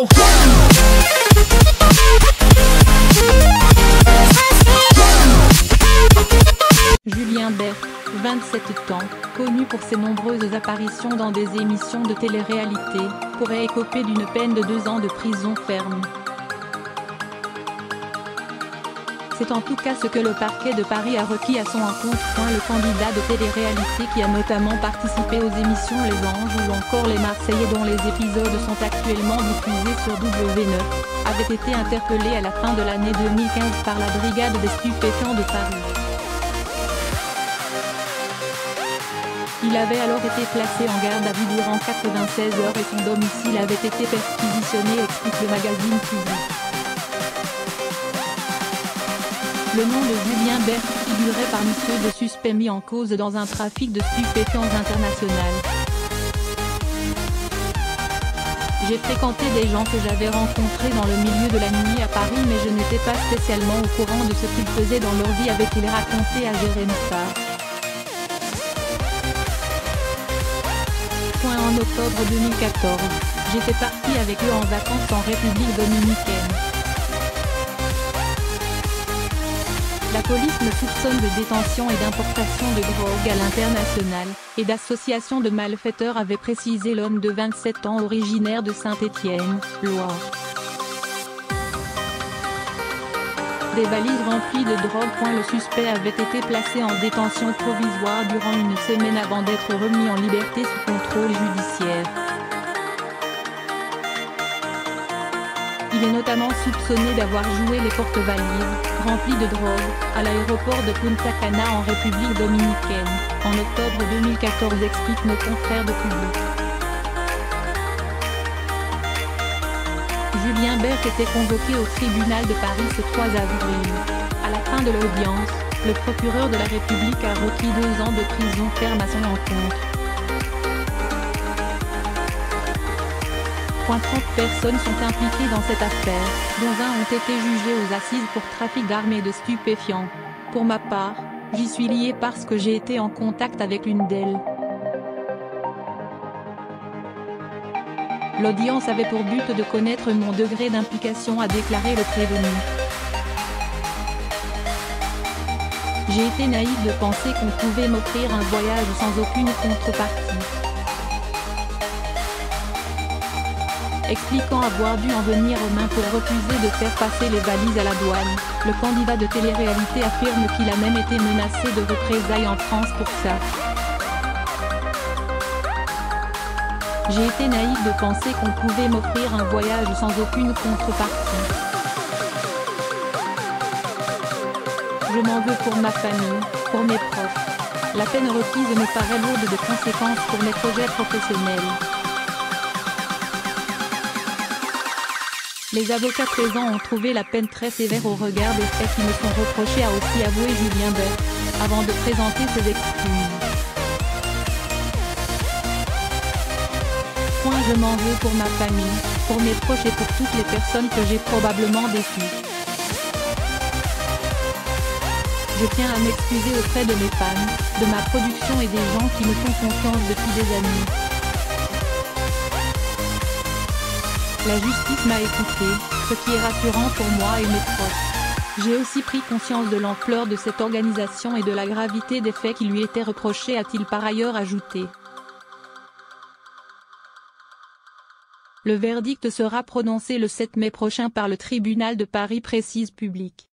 go. Julien Bert, 27 ans, connu pour ses nombreuses apparitions dans des émissions de télé-réalité, pourrait écoper d'une peine de 2 ans de prison ferme. C'est en tout cas ce que le parquet de Paris a requis à son encontre. Le candidat de télé-réalité qui a notamment participé aux émissions Les Anges ou encore Les Marseillais dont les épisodes sont actuellement diffusés sur W9, avait été interpellé à la fin de l'année 2015 par la brigade des stupéfiants de Paris. Il avait alors été placé en garde à vue durant 96 heures et son domicile avait été perquisitionné, explique le magazine Public. Le nom de Julien Bert figurait parmi ceux de suspects mis en cause dans un trafic de stupéfiants international. J'ai fréquenté des gens que j'avais rencontrés dans le milieu de la nuit à Paris, mais je n'étais pas spécialement au courant de ce qu'ils faisaient dans leur vie, avait-il raconté à Jérémy Sarr. En octobre 2014, j'étais parti avec eux en vacances en République dominicaine. La police me soupçonne de détention et d'importation de drogue à l'international, et d'association de malfaiteurs, avait précisé l'homme de 27 ans originaire de Saint-Étienne, Loire. Des valises remplies de drogue. Le suspect avait été placé en détention provisoire durant une semaine avant d'être remis en liberté sous contrôle judiciaire. Il est notamment soupçonné d'avoir joué les porte-valises, remplis de drogue, à l'aéroport de Punta Cana en République dominicaine, en octobre 2014, explique nos confrères de Public. Julien Bert était convoqué au tribunal de Paris ce 3 avril. À la fin de l'audience, le procureur de la République a requis 2 ans de prison ferme à son encontre. 30 personnes sont impliquées dans cette affaire, dont 20 ont été jugées aux assises pour trafic d'armes et de stupéfiants. Pour ma part, j'y suis lié parce que j'ai été en contact avec l'une d'elles. L'audience avait pour but de connaître mon degré d'implication, a déclaré le prévenu. J'ai été naïf de penser qu'on pouvait m'offrir un voyage sans aucune contrepartie. Expliquant avoir dû en venir aux mains pour refuser de faire passer les valises à la douane, le candidat de télé-réalité affirme qu'il a même été menacé de représailles en France pour ça. J'ai été naïf de penser qu'on pouvait m'offrir un voyage sans aucune contrepartie. Je m'en veux pour ma famille, pour mes proches. La peine requise me paraît lourde de conséquences pour mes projets professionnels. Les avocats présents ont trouvé la peine très sévère au regard des faits qui me sont reprochés, a aussi avoué Julien Bert, avant de présenter ses excuses. Je m'en veux pour ma famille, pour mes proches et pour toutes les personnes que j'ai probablement déçues. Je tiens à m'excuser auprès de mes fans, de ma production et des gens qui me font confiance depuis des années. La justice m'a écouté, ce qui est rassurant pour moi et mes proches. J'ai aussi pris conscience de l'ampleur de cette organisation et de la gravité des faits qui lui étaient reprochés, a-t-il par ailleurs ajouté. Le verdict sera prononcé le 7 mai prochain par le tribunal de Paris, précise Public.